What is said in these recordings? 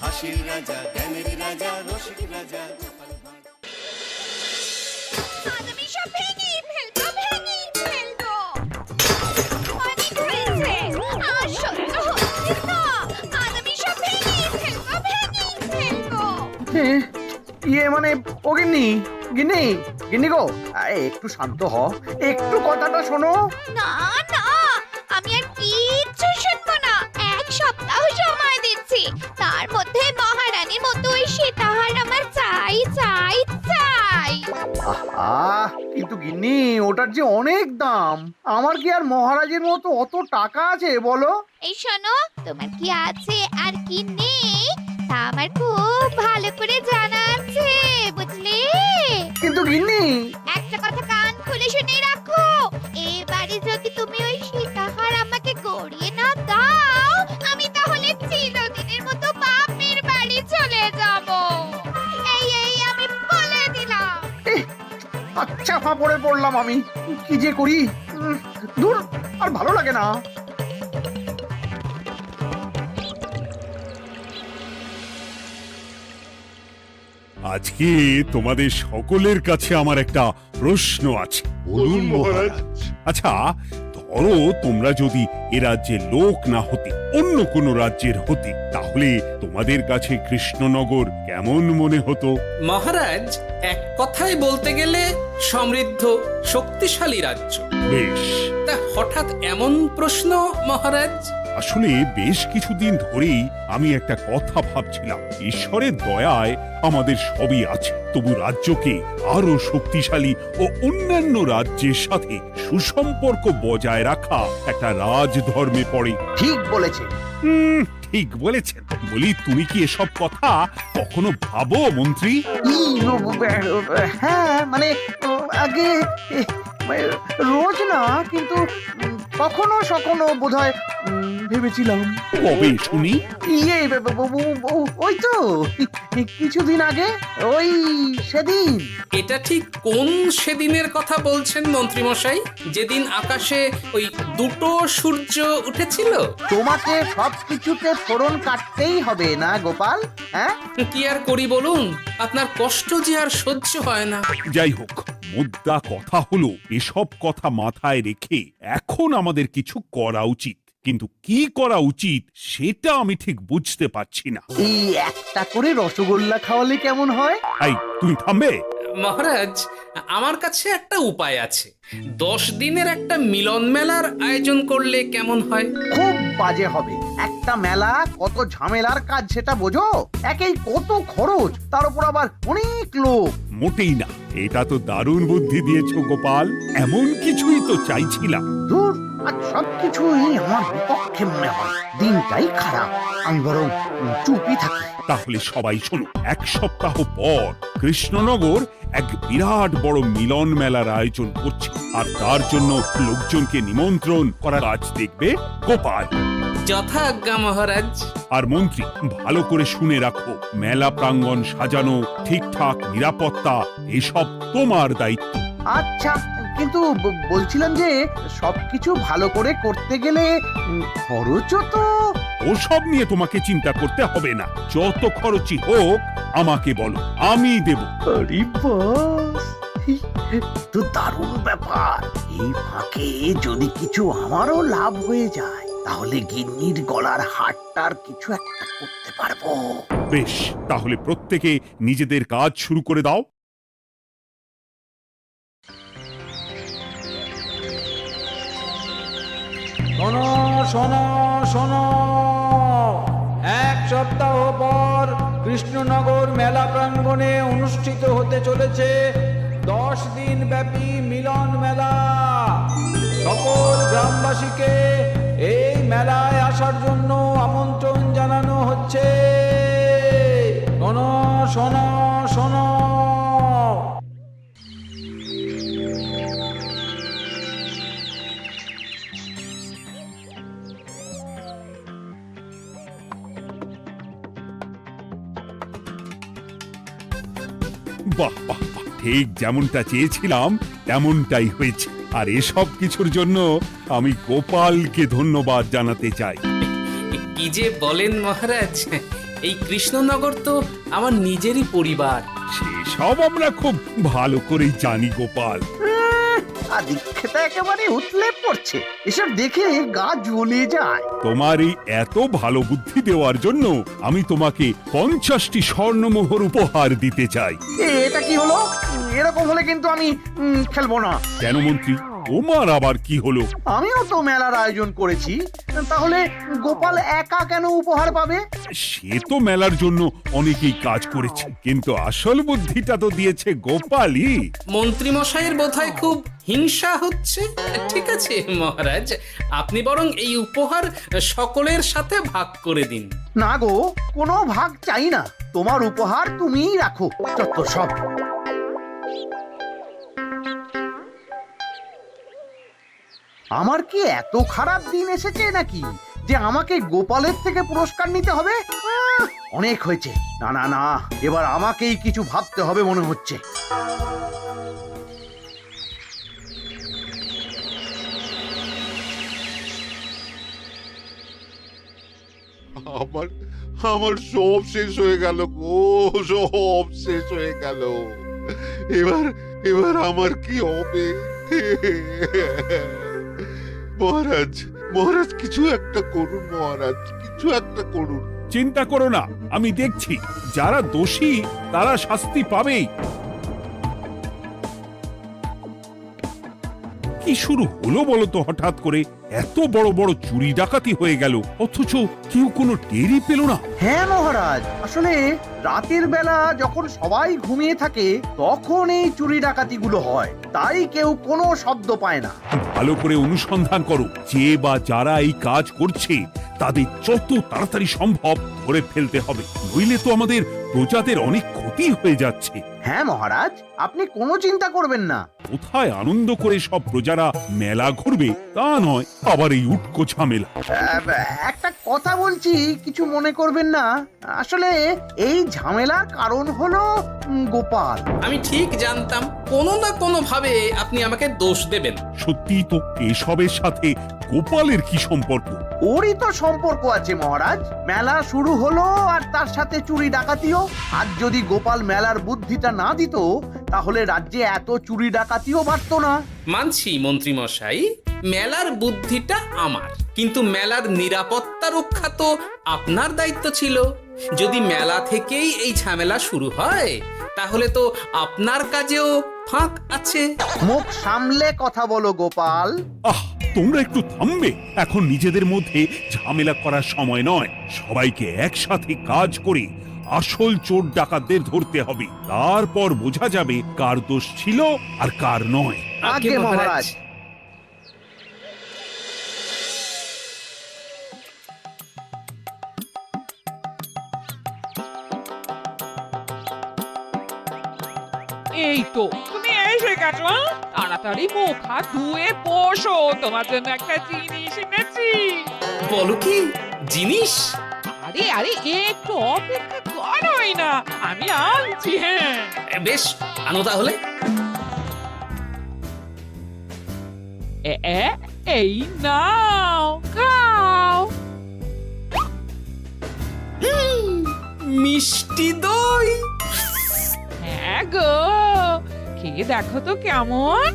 হাসির রাজা, জ্ঞানের রাজা, রসিক রাজা। আমি সব ভেঙে ফেলবো, ভেঙে ফেলবো। অনেক হয়েছে, আর সহ্য হচ্ছে না। আমি সব ভেঙে ফেলবো, ভেঙে ফেলবো। মানে ও গিন্নি, গিন্নি, গিন্নি গো, একটু শান্ত হ, একটু কথাটা শোনো। না না, আমি আর কিচ্ছু শুনবো না। এক সপ্তাহ সময় দিচ্ছি, তার মধ্যে মহারানীর মতো ওই সীতাহার আমার চাই চাই চাই। আহা, কিন্তু গিন্নি ওটার যে অনেক দাম। আমার কি আর মহারাজের মতো অত টাকা আছে বলো? এই শোনো, তোমার কি আছে আর কি নেই তা আমার খুব ভালো করে জানা আছে, বুঝলে? কিন্তু গিন্নি, একটা কথা কান খুলে শুনে রাখো, এবারে যদি তুমি ওই সীতাহার আমাকে গড়িয়ে না দাও, আমি তাহলে চিরদিনের মতো বাপের বাড়ি চলে যাব। এই আমি বলে দিলাম। আচ্ছা ফাঁপড়ে পড়লাম আমি, কি যে করি। দূর, আর ভালো লাগে না। আজকে তোমাদের সকলের কাছে আমার একটা প্রশ্ন আছে। বলুন মহারাজ। আচ্ছা, ধরো তোমরা যদি এ রাজ্যের লোক না হতে, অন্য কোনো রাজ্যের হতে, তাহলে তোমাদের কাছে কৃষ্ণনগর কেমন মনে হতো? মহারাজ, এক কথায় বলতে গেলে সমৃদ্ধ শক্তিশালী রাজ্য। বেশ, তা হঠাৎ এমন প্রশ্ন মহারাজ? আসলে বেশ কিছুদিন ধরেই আমি একটা কথা ভাবছিলাম। ঈশ্বরের দয়ায় আমাদের সবই আছে, তবু রাজ্যকে আরো শক্তিশালী ও অন্যান্য রাজ্যের সাথে সুসম্পর্ক বজায় রাখা একটা রাজধর্মে পড়ে। ঠিক বলেছে। ঠিক বলেছেন। বলি, তুমি কি এসব কথা কখনো ভাবো মন্ত্রী? হ্যাঁ, মানে আগে রোজ না, কিন্তু কখনো সখনো বোধহয় ভেবেছিলাম। কবে শুনি? ওই তো কিছুদিন আগে, ওই সেদিন। এটা ঠিক কোন সেদিনের কথা বলছেন মন্ত্রী মশাই? যেদিন আকাশে ওই দুটো সূর্য উঠেছিল? তোমাকে সবকিছুতে ফোড়ন কাটতেই হবে না গোপাল? হ্যাঁ, কি আর করি বলুন, আপনার কষ্ট যে আর সহ্য হয় না। যাই হোক, মুদ্রা কথা হলো, এসব কথা মাথায় রেখে এখন আমাদের কিছু করা উচিত। কিন্তু কি করা উচিত সেটা আমি ঠিক বুঝতে পারছি না। এই একটা করে রসগোল্লা খাওয়ালে কেমন হয়? এই, তুমি থামবে? মহারাজ, আমার কাছে একটা উপায় আছে। 10 দিনের একটা মিলন মেলার আয়োজন করলে কেমন হয়? খুব বাজে হবে। একটা মেলা কত ঝামেলার কাজ সেটা বোঝো? একেই কত খরচ, তার উপর আবার অনেক লোক। মোটেই না, এটা তো দারুণ বুদ্ধি দিয়েছো গোপাল। এমন কিছুই তো চাইছিলাম। ধুর, আর সবকিছুই আমার বিপক্ষে মনে হয়। দিনটাই খারাপ, আমি বরং চুপই থাকি। তাহলে সবাই শোনো, 1 সপ্তাহ পর কৃষ্ণনগর এক বিরাট বড় মিলন মেলার আয়োজন করছে, আর তার জন্য লোকজনকে নিমন্ত্রণ করার কাজ দেখবে গোপাল। যথাজ্ঞা মহারাজ। আর মন্ত্রী, ভালো করে শুনে রাখো, মেলা প্রাঙ্গণ সাজানো, ঠিকঠাক নিরাপত্তা, এসব তোমার দায়িত্ব। আচ্ছা, কিন্তু বলছিলাম যে সবকিছু ভালো করে করতে গেলে খরচও তো। ওসব নিয়ে তোমাকে চিন্তা করতে হবে না। যত খরচই হোক আমাকে বলো, আমি দেব। আরে বাস, তো দারুণ ব্যাপার। এই ফাঁকে যদি কিছু আমারও লাভ হয়ে যায়, তাহলে গিন্নির গলার হারটার কিছু একটা করতে পারবো। বেশ, তাহলে প্রত্যেকে নিজেদের কাজ শুরু করে দাও। শোনো শোনো শোনো, 1 সপ্তাহ পর কৃষ্ণনগর মেলা প্রাঙ্গণে অনুষ্ঠিত হতে চলেছে 10 দিন ব্যাপী মিলন মেলা। সকল গ্রামবাসীকে এই মেলায় আসার জন্য আমন্ত্রণ জানানো হচ্ছে। শোনো শোনো শোনো। বাহ বাহ বাহ, ঠিক যেমনটা চেয়েছিলাম তেমনটাই হয়েছে। আর এসব কিছুর জন্য আমি গোপালকে ধন্যবাদ জানাতে চাই। কি যে বলেন মহারাজ, এই কৃষ্ণনগর তো আমার নিজেরই পরিবার। সেসব আমরা খুব ভালো করেই জানি গোপাল। আদিক্ষেতা একেবারে উতলে পড়ছে, এসব দেখে গা জ্বলে যায়। তোমার এই এত ভালো বুদ্ধি দেওয়ার জন্য আমি তোমাকে 50টি স্বর্ণমোহর উপহার দিতে চাই। এটা কি হলো? এরকম হলে কিন্তু আমি খেলবো না। কেন মন্ত্রী, তোমার আবার কি হলো? আমিও তো মেলার আয়োজন করেছি, তাহলে গোপাল একা কেন উপহার পাবে? সে তো মেলার জন্য অনেকেই কাজ করেছে, কিন্তু আসল বুদ্ধিটা তো দিয়েছে গোপালই। মন্ত্রী মশাইয়ের বোধহয় খুব হিংসা হচ্ছে। ঠিক আছে মহারাজ, আপনি বরং এই উপহার সকলের সাথে ভাগ করে দিন। না গো, কোনো ভাগ চাই না, তোমার উপহার তুমিই রাখো। যত সব। আমার কি এত খারাপ দিন এসেছে নাকি যে আমাকে গোপালের থেকে পুরস্কার নিতে হবে? অনেক হয়েছে। না না না, এবার আমাকেই কিছু ভাবতে হবে মনে হচ্ছে। আমার আমার সব শেষ হয়ে গেল গো, সব শেষ হয়ে গেল। এবার এবার আমার কি হবে? মহারাজ, মহারাজ কিছু একটা করুন, মহারাজ কিছু একটা করুন। চিন্তা করো না, আমি দেখছি, যারা দোষী তারা শাস্তি পাবেই। কি শুরু হলো বলো তো হঠাৎ করে? এত বড় বড় চুরি ডাকাতি হয়ে গেল, অথচ কেউ কোনো টেরই পেল না। হ্যাঁ মহারাজ, আসলে রাতের বেলা যখন সবাই ঘুমিয়ে থাকে তখন এই চুরি ডাকাতিগুলো হয়, তাই কেউ কোনো শব্দ পায় না। ভালো করে অনুসন্ধান করো, যে বা যারা এই কাজ করছে তাদের যত তাড়াতাড়ি সম্ভব ধরে ফেলতে হবে, নইলে তো আমাদের প্রজাদের অনেক ক্ষতি হয়ে যাচ্ছে। হ্যাঁ মহারাজ, আপনি কোনো চিন্তা করবেন না। কোথায় আনন্দ করে সব প্রজারা মেলা ঘুরবে তা নয়, আবার এই উটকো ঝামেলা। একটা কথা বলছি, কিছু মনে করবেন না। আসলে এই ঝামেলার কারণ হলো গোপাল। আমি ঠিক জানতাম কোনো না কোনো ভাবে আপনি আমাকে দোষ দেবেন। সত্যি তো, এসবের সাথে গোপালের কি সম্পর্ক? ওরই তো সম্পর্ক আছে মহারাজ। মেলা শুরু হলো আর তার সাথে চুরি ডাকাতিও। আর যদি গোপাল মেলার বুদ্ধিটা না দিত তাহলে রাজ্যে এত চুরি ডাকাতিও বাড়তো না। মানছি মন্ত্রী মশাই, মেলার বুদ্ধিটা আমার, কিন্তু মেলার নিরাপত্তা রক্ষা তো আপনার দায়িত্ব ছিল। যদি মেলা থেকেই এই ঝামেলা শুরু হয় তাহলে তো আপনার কাজেও ফাঁক আছে। মুখ সামলে কথা বলো গোপাল। আহ, তোমরা একটু থামবে? এখন নিজেদের মধ্যে ঝামেলা করার সময় নয়। সবাইকে একসাথে কাজ করে আসল চোর ডাকাতদের ধরতে হবে, তারপর বোঝা যাবে কার দোষ ছিল আর কার নয়। আগে মহারাজ। এই তো তুমি এসে গেছো। তাড়াতাড়ি মুখ হাত ধুয়ে বসো, তোমার জন্য একটা জিনিস এনেছি। বলো কি জিনিস? আরে আরে একটু অপেক্ষা করোই না, আমি আনছি। হ্যাঁ বেশ, আনো তাহলে। এই নাও, খাও। মিষ্টি দই। হ্যাঁ গো, খেয়ে দেখো তো কেমন।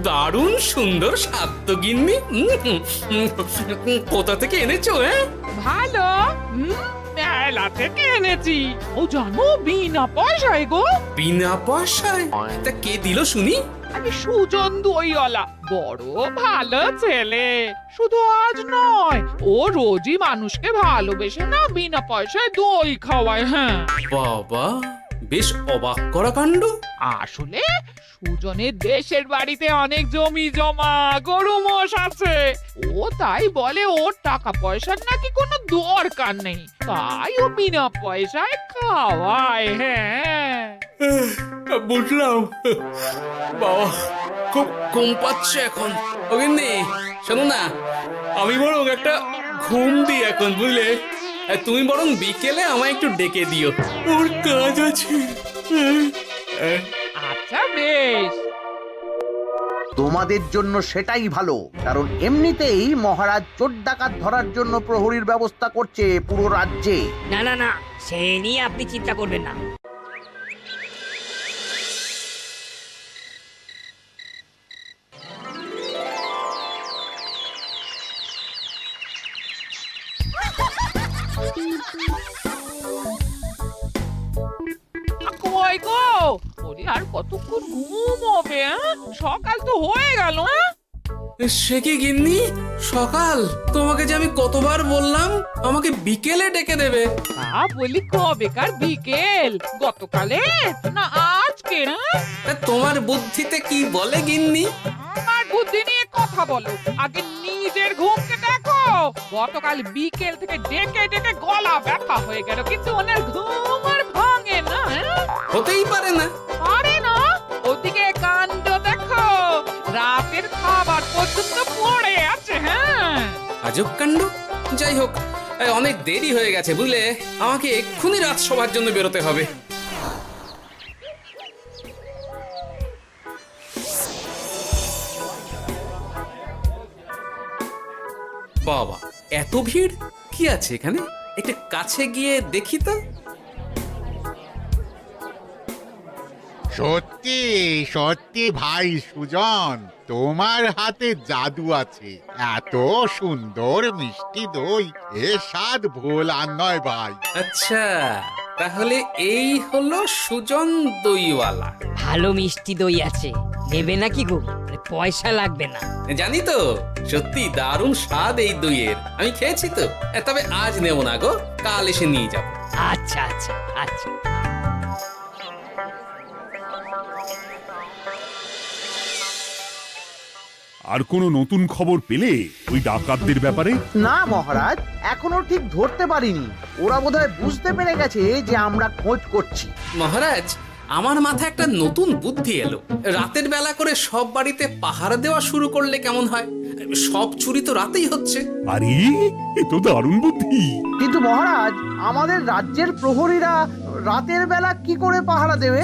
দারুণ সুন্দর স্বাদ তো গিন্নি। কোথা থেকে এনেছো? ভালো, মেলা থেকে এনেছি। ও জানো, বিনা পয়সায় গো। বিনা পয়সায়? তা কে দিল শুনি? আমি সুজন দইওয়ালা, বড় ভালো ছেলে। শুধু আজ নয়, ও রোজই মানুষকে ভালোবেসে না বিনা পয়সায় দই খাওয়ায়। হ্যাঁ বাবা, বেশ অবাক করা কাণ্ড। আসলে সুজনের দেশের বাড়িতে অনেক জমি জমা, গরু মোষ আছে। ও তাই বলে ওর টাকা পয়সার নাকি কোনো দরকার নেই, তাই ও বিনা পয়সায় খাওয়ায়। হ্যাঁ বুঝলাম। বাবা, খুব ঘুম পাচ্ছে এখন। ও গিন্নি, শোনো না, আমি বরং একটা ঘুম দিই এখন, বুঝলে? তুমি বরং বিকেলে আমায় একটু ডেকে দিও, ওর কাজ আছে। আচ্ছা বেশ। তোমাদের জন্য সেটাই ভালো, কারণ এমনিতেই মহারাজ চোর ডাকাত ধরার জন্য প্রহরীর ব্যবস্থা করছে পুরো রাজ্যে। না না না, সে নিয়ে আপনি চিন্তা করবেন না। কই গো, ওরে আর কতক্ষণ ঘুম হবে? সকাল তো হয়ে গেল। সে কি গিন্নি, সকাল? তোমাকে যে আমি কতবার বললাম আমাকে বিকেলে ডেকে দেবে। বলি কবেকার বিকেল? গতকালে না আজকে? তা তোমার বুদ্ধিতে কি বলে গিন্নি? আমার বুদ্ধি নিয়ে কথা বলো, আগে নিজের ঘুমকে দেখো। গতকাল বিকেল থেকে ডেকে ডেকে গলা ব্যথা হয়ে গেল, কিন্তু ওনার ঘুম আর ভাঙে না। হতেই পারে না। আরে না, ওদিকে কাণ্ড দেখো, রাতের খাবার পর্যন্ত পড়ে আছে। আজব কাণ্ড। যাই হোক, অনেক দেরি হয়ে গেছে বুঝলে, আমাকে এক্ষুনি রাজসভার জন্য বেরোতে হবে। বাবা, এত ভিড় কি আছে এখানে? একটু কাছে গিয়ে দেখি তো। সত্যি সত্যি ভাই সুজন, তোমার হাতে জাদু আছে। এত সুন্দর মিষ্টি দই, এ স্বাদ ভোলার নয় ভাই। আচ্ছা, তাহলে এই হলো সুজন দইওয়ালা। ভালো মিষ্টি দই আছে, নেবে নাকি গো? পয়সা লাগবে না। জানি তো, সত্যি দারুণ স্বাদ এই দইয়ের। আমি খেয়েছি তো। তবে আজ নেব না গো, কাল এসে নিয়ে যাব। আচ্ছা আচ্ছা আচ্ছা। আর কোনো নতুন খবর পেলে ওই ডাকাতদের ব্যাপারে? না মহারাজ, এখনো ঠিক ধরতে পারিনি। ওরা বোধহয় বুঝতে পেরে গেছে যে আমরা খোঁজ করছি। মহারাজ, আমার মাথায় একটা নতুন বুদ্ধি এলো। রাতের বেলা করে সব বাড়িতে পাহারা দেওয়া শুরু করলে কেমন হয়? সব চুরি তো রাতেই হচ্ছে। আরে, এ তো দারুণ বুদ্ধি। কিন্তু মহারাজ, আমাদের রাজ্যের প্রহরীরা রাতের বেলা কি করে পাহারা দেবে?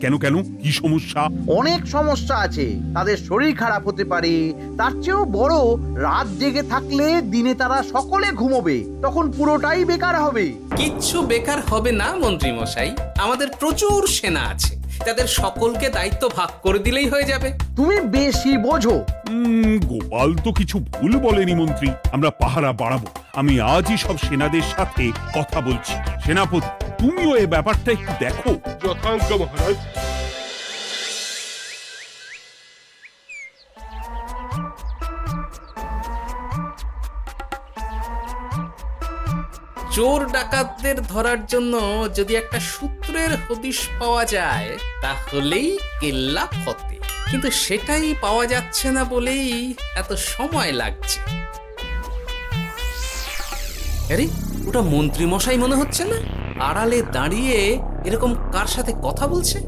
কেন কেন, কি সমস্যা? অনেক সমস্যা আছে। তাদের শরীর খারাপ হতে পারে, তার চেয়েও বড়, রাত জেগে থাকলে দিনে তারা সকলে ঘুমোবে, তখন পুরোটাই বেকার হবে। কিচ্ছু বেকার হবে না মন্ত্রী মশাই, আমাদের প্রচুর সেনা আছে, তাদের সকলকে দায়িত্ব ভাগ করে দিলেই হয়ে যাবে। তুমি বেশি বোঝো। গোপাল তো কিছু ভুল বলেনি মন্ত্রী, আমরা পাহারা বাড়াবো। আমি আজই সব সেনাদের সাথে কথা বলছি। সেনাপতি, তুমিও এই ব্যাপারটা একটু দেখো। যথাজ্ঞা মহারাজ। চোর ডাকাতদের ধরার জন্য যদি একটা সূত্রের হদিশ পাওয়া যায় তাহলেই কেল্লা ফতে, কিন্তু সেটাই পাওয়া যাচ্ছে না বলেই এত সময় লাগছে। আরে, ওটা মন্ত্রী মশাই মনে হচ্ছে না? আড়ালে দাঁড়িয়ে এরকম কার সাথে কথা বলছে?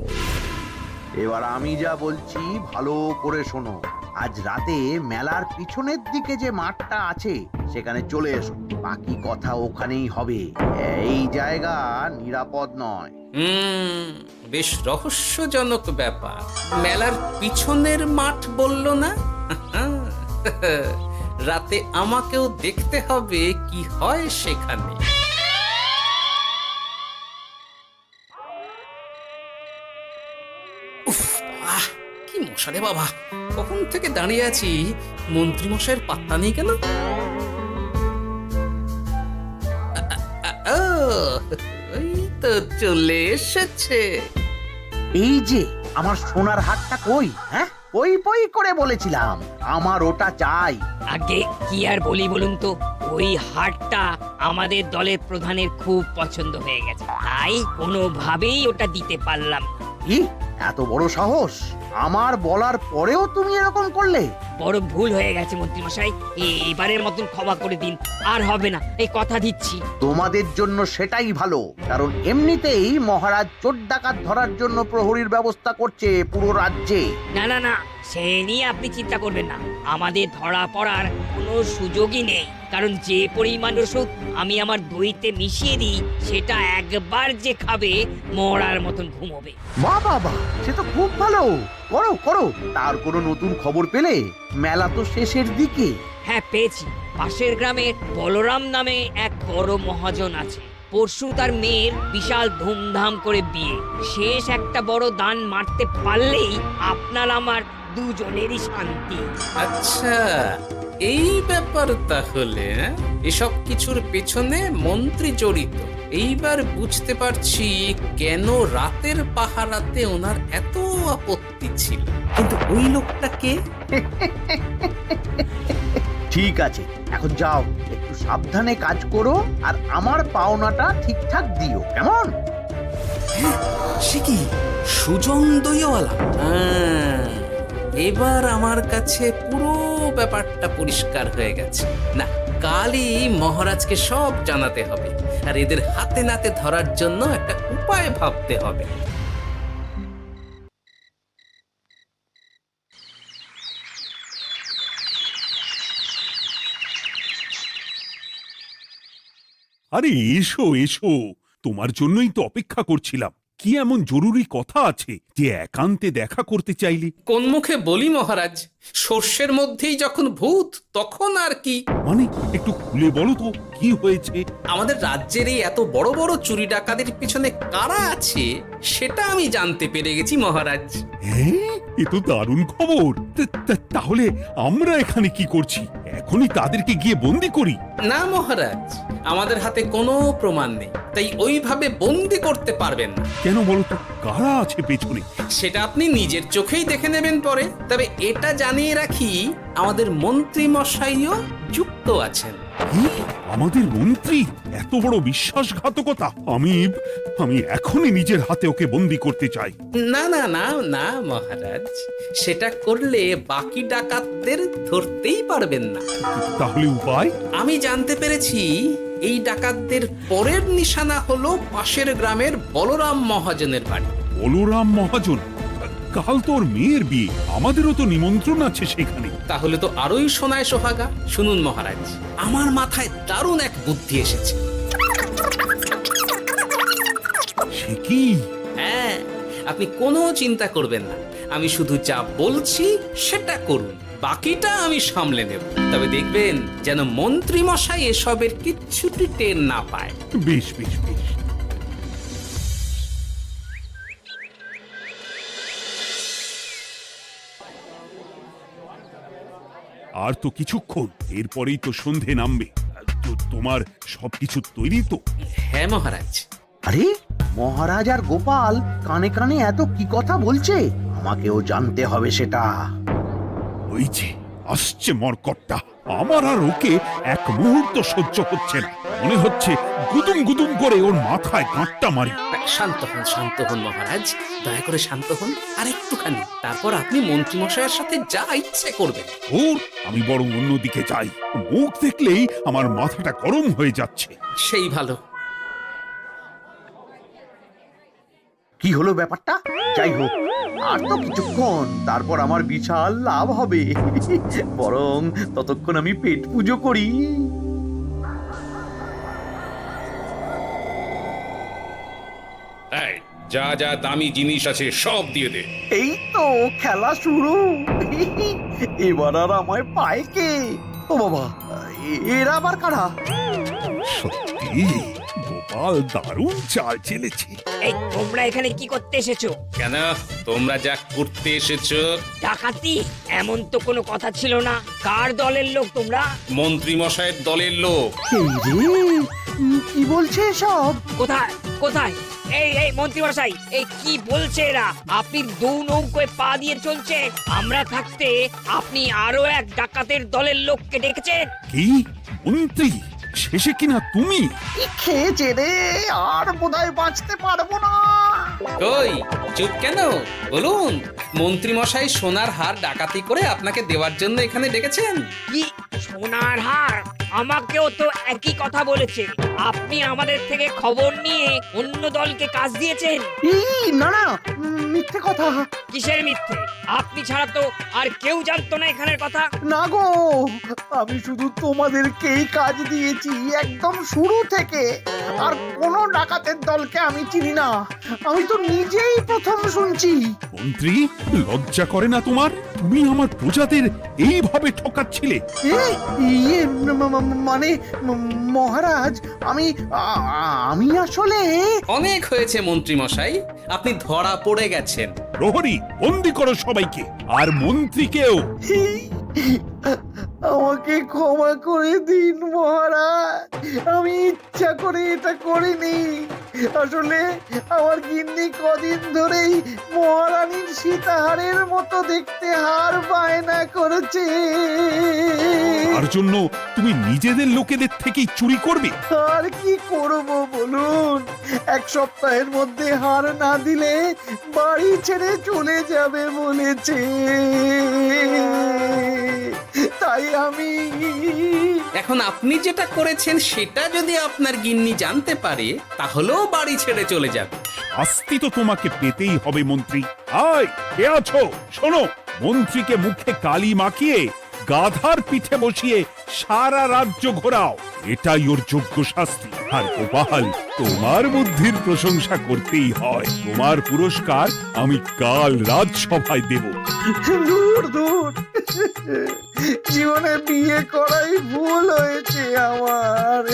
এবার আমি যা বলছি ভালো করে শোনো। আজ রাতে মেলার পিছনের দিকে যে মাঠটা আছে সেখানে চলে এসো। বাকি কথা ওখানেই হবে। এই জায়গা নিরাপদ নয়। বেশ রহস্যজনক ব্যাপার। মেলার পিছনের মাঠ বললো না? রাতে আমাকেও দেখতে হবে কি হয় সেখানে। উফ, কি মশা রে বাবা! কখন থেকে দাঁড়িয়ে আছি, মন্ত্রী মশাইয়ের পাত্তা নেই কেন? ওই তো চলে এসেছে। এই যে আমার সোনার হাটটা কই? হ্যাঁ, পই পই করে বলেছিলাম আমার ওটা চাই। আগে কি আর বলি বলুন তো, ওই হাটটা আমাদের দলের প্রধানের খুব পছন্দ হয়ে গেছে, তাই কোনোভাবেই ওটা দিতে পারলাম না। কি এত বড় সাহস! আমার বলার পরেও তুমি এরকম করলে? বড় ভুল হয়ে গেছে মন্ত্রী মশাই, এবারের মতন ক্ষমা করে দিন, আর হবে না, এই কথা দিচ্ছি। তোমাদের জন্য সেটাই ভালো, কারণ এমনিতেই মহারাজ চোর ডাকাত ধরার জন্য প্রহরীর ব্যবস্থা করছে পুরো রাজ্যে। না না না, সে নিয়ে আপনি চিন্তা করবেন না, আমাদের ধরা পড়ার কোনো সুযোগই নেই। কারণ যে পরিমাণ ওষুধ আমি আমার দইতে মিশিয়ে দিই, সেটা একবার যে খাবে মরার মতন ঘুমোবে। বাহ বাহ বাহ, সে তো খুব ভালো। করো করো। তার কোনো নতুন খবর পেলে? মেলা তো শেষের দিকে। হ্যাঁ পেয়েছি। পাশের গ্রামে বলরাম নামে এক বড় মহাজন আছে। পরশু তার মেয়ের বিশাল ধুমধাম করে বিয়ে। শেষ একটা বড় দান মারতে পারলেই আপনার আমার দুজনেরই শান্তি। আচ্ছা, এই ব্যাপার তাহলে। এসব কিছুর পেছনে মন্ত্রী জড়িত। এইবার বুঝতে পারছি কেন রাতের পাহারাতে ওনার এত আপত্তি ছিল। কিন্তু ওই লোকটা কে? ঠিক আছে, এখন যাও, একটু সাবধানে কাজ করো আর আমার পাওনাটা ঠিকঠাক দিও, কেমন? সে কি সুজন দইওয়ালা? এবার আমার কাছে পুরো ব্যাপারটা পরিষ্কার হয়ে গেছে। না, কালই মহারাজকে সব জানাতে হবে, আর এদের হাতে নাতে ধরার জন্য একটা উপায় ভাবতে হবে। আরে এসো এসো, তোমার জন্যই তো অপেক্ষা করছিলাম। কি এমন জরুরি কথা আছে যে একান্তে দেখা করতে চাইলি? কোন মুখে বলি মহারাজ, সর্ষের মধ্যেই যখন ভূত তখন আর কি। মানে একটু খুলে বলো তো, কি হয়েছে? আমাদের রাজ্যের এই এত বড় বড় চুরি ডাকাতির পিছনে কারা আছে সেটা আমি জানতে পেরে গেছি মহারাজ। হ্যাঁ, এ তো দারুণ খবর। তাহলে আমরা এখানে কি করছি? এখনই তাদেরকে গিয়ে বন্দি করি? না মহারাজ, আমাদের হাতে কোনো প্রমাণ নেই, তাই ওইভাবে বন্দি করতে পারবেন না। কেন বলতো, কারা আছে পেছনে? সেটা আপনি নিজের চোখেই দেখে নেবেন পরে। তবে এটা জানিয়ে রাখি, আমাদের মন্ত্রী মশাইও যুক্ত আছেন। কি? আমাদের মন্ত্রী? এত বড় বিশ্বাসঘাতকতা! আমি এখনই নিজের হাতে ওকে বন্দি করতে চাই। না না না না মহারাজ, সেটা করলে বাকি ডাকাতদের ধরতেই পারবেন না। তাহলে উপায়? আমি জানতে পেরেছি এই ডাকাতদের পরের নিশানা হলো পাশের গ্রামের বলরাম মহাজনের বাড়ি। বলরাম মহাজন? কাল তোর মেয়ের বিয়ে, আমাদেরও তো নিমন্ত্রণ আছে সেখানে। তাহলে তো আরোই সোনায় সোহাগা। শুনুন মহারাজ, আমার মাথায় দারুণ এক বুদ্ধি এসেছে। সে কি? হ্যাঁ, আপনি কোনো চিন্তা করবেন না, আমি শুধু যা বলছি সেটা করুন, বাকিটা আমি সামলে নেব। তবে দেখবেন যেন মন্ত্রী মশাই এসবের কিচ্ছুটি টের না পায়। বেশ বেশ বেশ। আর তো কিছুক্ষণ, এরপরেই তো সন্ধে নামবে। তোমার সবকিছু তৈরি তো? হ্যাঁ মহারাজ। আরে, মহারাজ আর গোপাল কানে কানে এত কি কথা বলছে? আমাকেও জানতে হবে সেটা। ওই যে আসছে মরকটটা, আমার আর ওকে এক মুহূর্ত সহ্য হচ্ছে না। মনে হচ্ছে গুদুম গুদুম করে ওর মাথায় গাঁটটা মারি। শান্ত হন মহারাজ, দয়া করে শান্ত হন আর একটুখানি। তারপর আপনি মন্ত্রী মশাইয়ের সাথে যা ইচ্ছে করবেন। ওর আমি বরং অন্যদিকে যাই, মুখ দেখলেই আমার মাথাটা গরম হয়ে যাচ্ছে। সেই ভালো। কি হলো ব্যাপারটা? যাই হোক, আর তো কিছুক্ষণ, তারপর আমার বিশাল লাভ হবে। বরং ততক্ষণ আমি পেট পুজো করি। যা যা দামি জিনিস আছে সব দিয়ে দে। এই তো খেলা শুরু। এবার আর আমায় পায় কে? ও বাবা, এরা আবার কারা? সত্যি গোপাল দারুণ চাল চেলেছে। এই তোমরা এখানে কি করতে এসেছো? কেন, তোমরা যা করতে এসেছো? ডাকাতি? এমন তো কোনো কথা ছিল না। কার দলের লোক তোমরা? মন্ত্রী মশাইয়ের দলের লোক। এই রে, কি বলছে সব? কোথায় কোথায়? এই মন্ত্রী মশাই, এই কি বলছে এরা? আপনি দু নৌকোয় পা দিয়ে চলছে, আমরা থাকতে আপনি আরো এক ডাকাতের দলের লোককে ডেকেছেন। কি মন্ত্রী? শেষে কিনা তুমি? খেয়েছে রে, আর বোধহয় বাঁচতে পারবো না। কই, চুপ কেন? বলুন, মন্ত্রী মশাই সোনার হার ডাকাতি করে আপনাকে দেওয়ার জন্য এখানে ডেকেছেন। সোনার হার আমাকেও তো একই কথা বলেছে। আপনি আমাদের থেকে খবর নিয়ে অন্য দলকে কাজ দিয়েছেন। এই না না, মিথ্যে কথা। কিসের মিথ্যে? আপনি ছাড়া তো আর কেউ জানতো না এখানের কথা। না গো, আমি শুধু তোমাদেরকেই কাজ দিয়েছি একদম শুরু থেকে। আর কোনো ডাকাতের দলকে আমি চিনি না, আমি তো নিজেই প্রথম শুনছি। মন্ত্রী, লজ্জা করে না তোমার? তুমি আমার প্রজাদের এইভাবে ঠকাচ্ছিলে। ইয়ে মানে মহারাজ, আমি আসলে অনেক হয়েছে মন্ত্রী মশাই, আপনি ধরা পড়ে গেছেন। প্রহরী, বন্দি করো সবাইকে, আর মন্ত্রীকেও। আমাকে ক্ষমা করে দিন মহারাজ, আমি ইচ্ছা করে এটা করিনি। আসলে আমার গিন্নি কদিন ধরেই মহারানীর সীতাহারের মতো দেখতে হার বায়না করেছে। তার জন্য তুমি নিজেদের লোকেদের থেকেই চুরি করবে? আর কি করব বলুন, এক সপ্তাহের মধ্যে হার না দিলে বাড়ি ছেড়ে চলে যাবে বলেছে। তাই আমি এখন আপনি যেটা করেছেন সেটা যদি আপনার গিন্নি জানতে পারে তাহলেও বাড়ি ছেড়ে চলে যাবে। শাস্তি তো তোমাকে পেতেই হবে মন্ত্রী। আয়, কে আছো? শোনো, মন্ত্রীকে মুখে কালি মাখিয়ে গাধার পিঠে বসিয়ে সারা রাজ্য ঘোরাও, এটাই ওর যোগ্য শাস্তি। আর গোপাল, তোমার বুদ্ধির প্রশংসা করতেই হয়। তোমার পুরস্কার আমি কাল রাজসভায় দেব। দূর দূর, জীবনে বিয়ে করাই ভুল হয়েছে আমার।